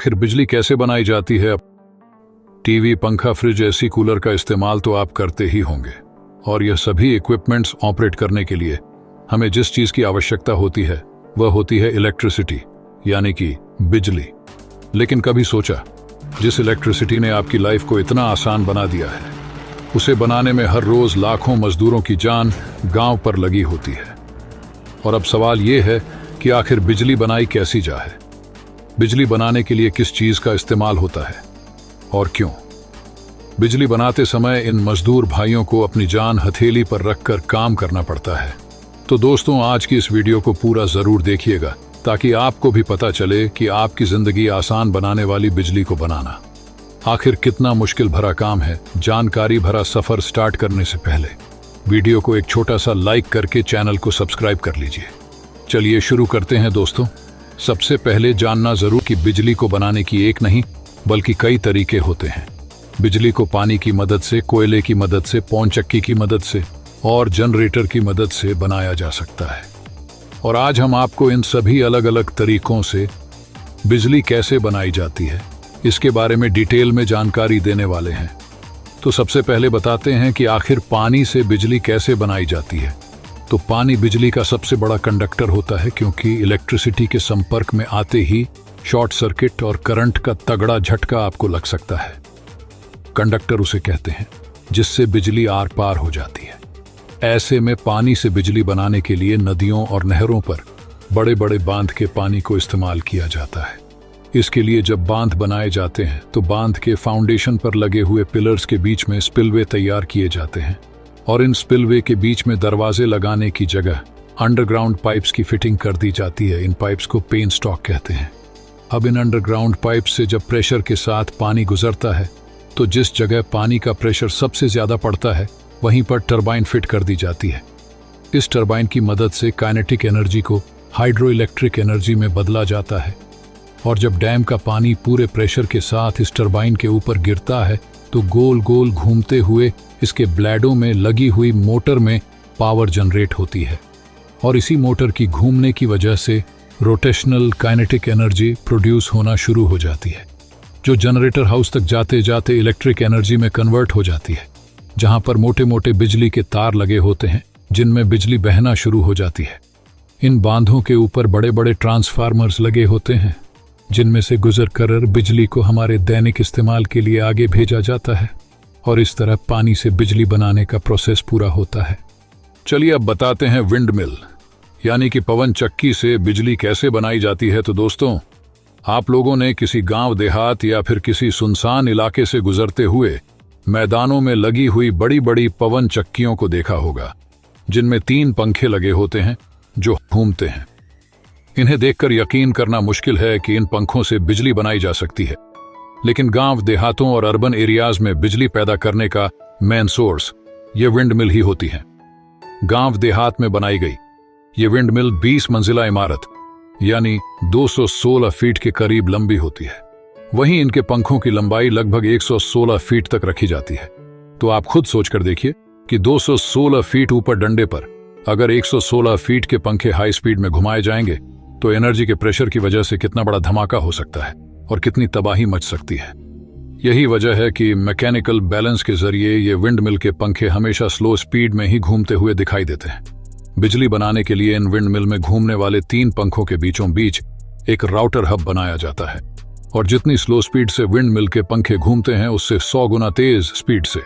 आखिर बिजली कैसे बनाई जाती है? टीवी, पंखा, फ्रिज, एसी, कूलर का इस्तेमाल तो आप करते ही होंगे, और यह सभी इक्विपमेंट्स ऑपरेट करने के लिए हमें जिस चीज की आवश्यकता होती है वह होती है इलेक्ट्रिसिटी, यानी कि बिजली। लेकिन कभी सोचा, जिस इलेक्ट्रिसिटी ने आपकी लाइफ को इतना आसान बना दिया है, उसे बनाने में हर रोज लाखों मजदूरों की जान गांव पर लगी होती है। और अब सवाल यह है कि आखिर बिजली बनाई कैसी जाए? बिजली बनाने के लिए किस चीज का इस्तेमाल होता है और क्यों? बिजली बनाते समय इन मजदूर भाइयों को अपनी जान हथेली पर रखकर काम करना पड़ता है। तो दोस्तों, आज की इस वीडियो को पूरा जरूर देखिएगा, ताकि आपको भी पता चले कि आपकी जिंदगी आसान बनाने वाली बिजली को बनाना आखिर कितना मुश्किल भरा काम है। जानकारी भरा सफर स्टार्ट करने से पहले वीडियो को एक छोटा सा लाइक करके चैनल को सब्सक्राइब कर लीजिए। चलिए शुरू करते हैं दोस्तों। सबसे पहले जानना जरूर कि बिजली को बनाने की एक नहीं बल्कि कई तरीके होते हैं। बिजली को पानी की मदद से, कोयले की मदद से, पवन चक्की की मदद से और जनरेटर की मदद से बनाया जा सकता है। और आज हम आपको इन सभी अलग अलग तरीकों से बिजली कैसे बनाई जाती है इसके बारे में डिटेल में जानकारी देने वाले हैं। तो सबसे पहले बताते हैं कि आखिर पानी से बिजली कैसे बनाई जाती है। तो पानी बिजली का सबसे बड़ा कंडक्टर होता है, क्योंकि इलेक्ट्रिसिटी के संपर्क में आते ही शॉर्ट सर्किट और करंट का तगड़ा झटका आपको लग सकता है। कंडक्टर उसे कहते हैं, जिससे बिजली आर पार हो जाती है। ऐसे में पानी से बिजली बनाने के लिए नदियों और नहरों पर बड़े बड़े बांध के पानी को इस्तेमाल किया जाता है। इसके लिए जब बांध बनाए जाते हैं तो बांध के फाउंडेशन पर लगे हुए पिलर्स के बीच में स्पिलवे तैयार किए जाते हैं, और इन स्पिलवे के बीच में दरवाजे लगाने की जगह अंडरग्राउंड पाइप्स की फिटिंग कर दी जाती है। इन पाइप्स को पेन स्टॉक कहते हैं। अब इन अंडरग्राउंड पाइप से जब प्रेशर के साथ पानी गुजरता है तो जिस जगह पानी का प्रेशर सबसे ज्यादा पड़ता है वहीं पर टरबाइन फिट कर दी जाती है। इस टरबाइन की मदद से काइनेटिक एनर्जी को हाइड्रो इलेक्ट्रिक एनर्जी में बदला जाता है, और जब डैम का पानी पूरे प्रेशर के साथ इस टरबाइन के ऊपर गिरता है तो गोल गोल घूमते हुए इसके ब्लेडों में लगी हुई मोटर में पावर जनरेट होती है, और इसी मोटर की घूमने की वजह से रोटेशनल काइनेटिक एनर्जी प्रोड्यूस होना शुरू हो जाती है, जो जनरेटर हाउस तक जाते जाते इलेक्ट्रिक एनर्जी में कन्वर्ट हो जाती है, जहां पर मोटे मोटे बिजली के तार लगे होते हैं जिनमें बिजली बहना शुरू हो जाती है। इन बांधों के ऊपर बड़े बड़े ट्रांसफार्मर्स लगे होते हैं, जिनमें से गुजर कर बिजली को हमारे दैनिक इस्तेमाल के लिए आगे भेजा जाता है, और इस तरह पानी से बिजली बनाने का प्रोसेस पूरा होता है। चलिए अब बताते हैं विंड मिल, यानी कि पवन चक्की से बिजली कैसे बनाई जाती है। तो दोस्तों, आप लोगों ने किसी गांव देहात या फिर किसी सुनसान इलाके से गुजरते हुए मैदानों में लगी हुई बड़ी बड़ी पवन चक्कियों को देखा होगा, जिनमें 3 पंखे लगे होते हैं जो घूमते हैं। इन्हें देखकर यकीन करना मुश्किल है कि इन पंखों से बिजली बनाई जा सकती है, लेकिन गांव देहातों और अर्बन एरियाज में बिजली पैदा करने का मेन सोर्स ये विंड मिल ही होती है। गांव देहात में बनाई गई ये विंड मिल 20 मंजिला इमारत यानी 216 फीट के करीब लंबी होती है। वहीं इनके पंखों की लंबाई लगभग 116 फीट तक रखी जाती है। तो आप खुद सोचकर देखिए कि 216 फीट ऊपर डंडे पर अगर 116 फीट के पंखे हाई स्पीड में घुमाए जाएंगे तो एनर्जी के प्रेशर की वजह से कितना बड़ा धमाका हो सकता है और कितनी तबाही मच सकती है। यही वजह है कि मैकेनिकल बैलेंस के जरिए ये विंड मिल के पंखे हमेशा स्लो स्पीड में ही घूमते हुए दिखाई देते हैं। बिजली बनाने के लिए इन विंड मिल में घूमने वाले 3 पंखों के बीचों बीच एक राउटर हब बनाया जाता है, और जितनी स्लो स्पीड से विंड मिल के पंखे घूमते हैं उससे 100 गुना तेज स्पीड से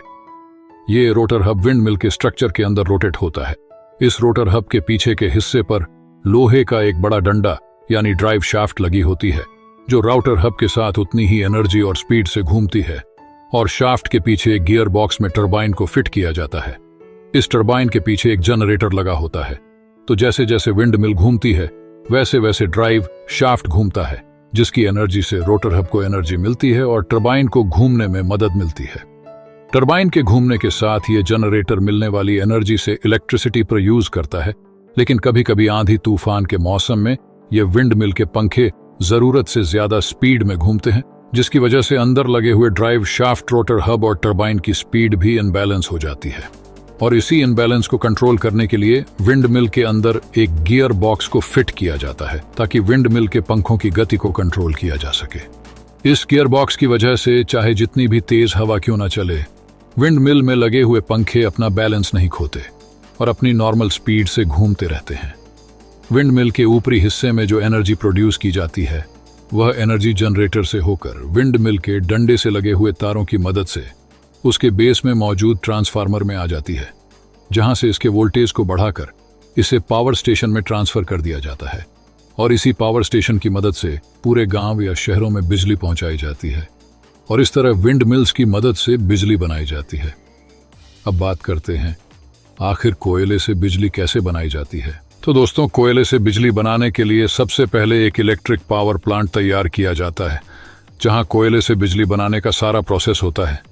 ये रोटर हब विंड मिल के स्ट्रक्चर के अंदर रोटेट होता है। इस रोटर हब के पीछे के हिस्से पर लोहे का एक बड़ा डंडा यानी ड्राइव शाफ्ट लगी होती है, जो राउटर हब के साथ उतनी ही एनर्जी और स्पीड से घूमती है, और शाफ्ट के पीछे एक गियर बॉक्स में टरबाइन को फिट किया जाता है। इस टरबाइन के पीछे एक जनरेटर लगा होता है। तो जैसे जैसे विंड मिल घूमती है वैसे वैसे ड्राइव शाफ्ट घूमता है, जिसकी एनर्जी से रोटर हब को एनर्जी मिलती है और टरबाइन को घूमने में मदद मिलती है। टरबाइन के घूमने के साथ ये जनरेटर मिलने वाली एनर्जी से इलेक्ट्रिसिटी प्रोड्यूस करता है, लेकिन कभी कभी आंधी तूफान के मौसम में ये विंड मिल के पंखे जरूरत से ज्यादा स्पीड में घूमते हैं, जिसकी वजह से अंदर लगे हुए ड्राइव शाफ्ट, रोटर हब और टरबाइन की स्पीड भी इनबैलेंस हो जाती है। और इसी इनबैलेंस को कंट्रोल करने के लिए विंड मिल के अंदर एक गियर बॉक्स को फिट किया जाता है, ताकि विंड मिल के पंखों की गति को कंट्रोल किया जा सके। इस गियर बॉक्स की वजह से चाहे जितनी भी तेज हवा क्यों ना चले, विंड मिल में लगे हुए पंखे अपना बैलेंस नहीं खोते और अपनी नॉर्मल स्पीड से घूमते रहते हैं। विंड मिल के ऊपरी हिस्से में जो एनर्जी प्रोड्यूस की जाती है वह एनर्जी जनरेटर से होकर विंड मिल के डंडे से लगे हुए तारों की मदद से उसके बेस में मौजूद ट्रांसफार्मर में आ जाती है, जहां से इसके वोल्टेज को बढ़ाकर इसे पावर स्टेशन में ट्रांसफर कर दिया जाता है और इसी पावर स्टेशन की मदद से पूरे गांव या शहरों में बिजली पहुंचाई जाती है और इस तरह विंड मिल्स की मदद से बिजली बनाई जाती है। अब बात करते हैं आखिर कोयले से बिजली कैसे बनाई जाती है। तो दोस्तों, कोयले से बिजली बनाने के लिए सबसे पहले एक इलेक्ट्रिक पावर प्लांट तैयार किया जाता है, जहां कोयले से बिजली बनाने का सारा प्रोसेस होता है।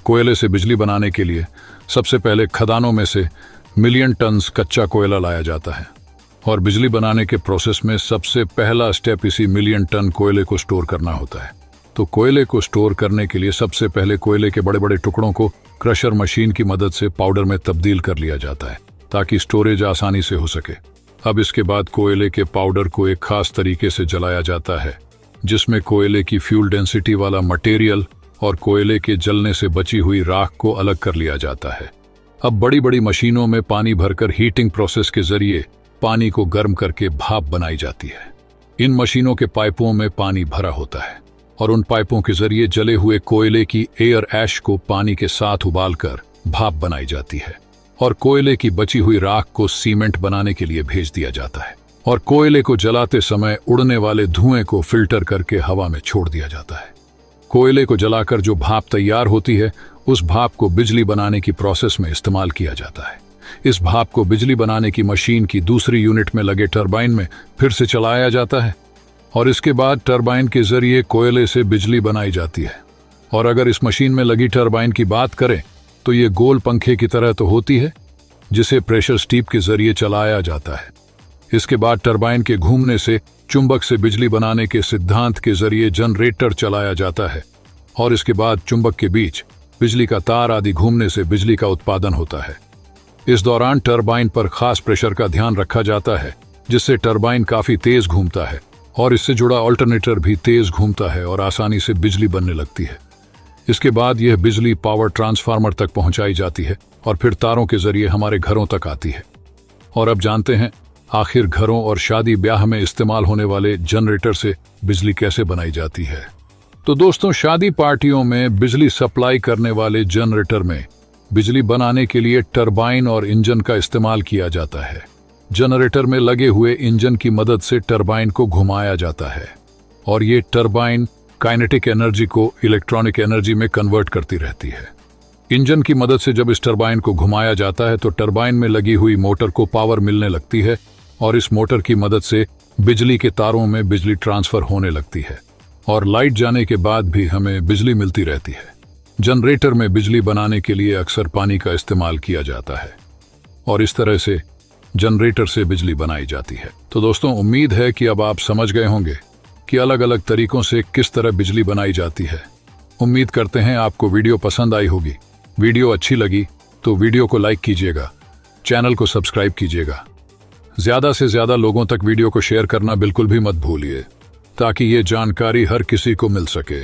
कोयले से बिजली बनाने के लिए सबसे पहले खदानों में से मिलियन टन्स कच्चा कोयला लाया जाता है और बिजली बनाने के प्रोसेस में सबसे पहला स्टेप इसी मिलियन टन कोयले को स्टोर करना होता है। तो कोयले को स्टोर करने के लिए सबसे पहले कोयले के बड़े बड़े टुकड़ों को क्रशर मशीन की मदद से पाउडर में तब्दील कर लिया जाता है ताकि स्टोरेज आसानी से हो सके। अब इसके बाद कोयले के पाउडर को एक खास तरीके से जलाया जाता है, जिसमें कोयले की फ्यूल डेंसिटी वाला मटेरियल और कोयले के जलने से बची हुई राख को अलग कर लिया जाता है। अब बड़ी बड़ी मशीनों में पानी भरकर हीटिंग प्रोसेस के जरिए पानी को गर्म करके भाप बनाई जाती है। इन मशीनों के पाइपों में पानी भरा होता है और उन पाइपों के जरिए जले हुए कोयले की एयर ऐश को पानी के साथ उबालकर भाप बनाई जाती है और कोयले की बची हुई राख को सीमेंट बनाने के लिए भेज दिया जाता है और कोयले को जलाते समय उड़ने वाले धुएं को फिल्टर करके हवा में छोड़ दिया जाता है। कोयले को जलाकर जो भाप तैयार होती है, उस भाप को बिजली बनाने की प्रोसेस में इस्तेमाल किया जाता है। इस भाप को बिजली बनाने की मशीन की दूसरी यूनिट में लगे टरबाइन में फिर से चलाया जाता है और इसके बाद टरबाइन के जरिए कोयले से बिजली बनाई जाती है। और अगर इस मशीन में लगी टरबाइन की बात करें तो ये गोल पंखे की तरह तो होती है, जिसे प्रेशर स्टीप के जरिए चलाया जाता है। इसके बाद टरबाइन के घूमने से चुंबक से बिजली बनाने के सिद्धांत के जरिए जनरेटर चलाया जाता है और इसके बाद चुंबक के बीच बिजली का तार आदि घूमने से बिजली का उत्पादन होता है। इस दौरान टरबाइन पर खास प्रेशर का ध्यान रखा जाता है, जिससे टरबाइन काफी तेज घूमता है और इससे जुड़ा ऑल्टरनेटर भी तेज घूमता है और आसानी से बिजली बनने लगती है। इसके बाद यह बिजली पावर ट्रांसफार्मर तक पहुंचाई जाती है और फिर तारों के जरिए हमारे घरों तक आती है। और अब जानते हैं आखिर घरों और शादी ब्याह में इस्तेमाल होने वाले जनरेटर से बिजली कैसे बनाई जाती है। तो दोस्तों, शादी पार्टियों में बिजली सप्लाई करने वाले जनरेटर में बिजली बनाने के लिए टरबाइन और इंजन का इस्तेमाल किया जाता है। जनरेटर में लगे हुए इंजन की मदद से टरबाइन को घुमाया जाता है और ये टरबाइन काइनेटिक एनर्जी को इलेक्ट्रॉनिक एनर्जी में कन्वर्ट करती रहती है। इंजन की मदद से जब इस टरबाइन को घुमाया जाता है तो टरबाइन में लगी हुई मोटर को पावर मिलने लगती है और इस मोटर की मदद से बिजली के तारों में बिजली ट्रांसफर होने लगती है और लाइट जाने के बाद भी हमें बिजली मिलती रहती है। जनरेटर में बिजली बनाने के लिए अक्सर पानी का इस्तेमाल किया जाता है और इस तरह से जनरेटर से बिजली बनाई जाती है। तो दोस्तों, उम्मीद है कि अब आप समझ गए होंगे कि अलग अलग तरीकों से किस तरह बिजली बनाई जाती है। उम्मीद करते हैं आपको वीडियो पसंद आई होगी। वीडियो अच्छी लगी तो वीडियो को लाइक कीजिएगा, चैनल को सब्सक्राइब कीजिएगा। ज्यादा से ज्यादा लोगों तक वीडियो को शेयर करना बिल्कुल भी मत भूलिए ताकि ये जानकारी हर किसी को मिल सके।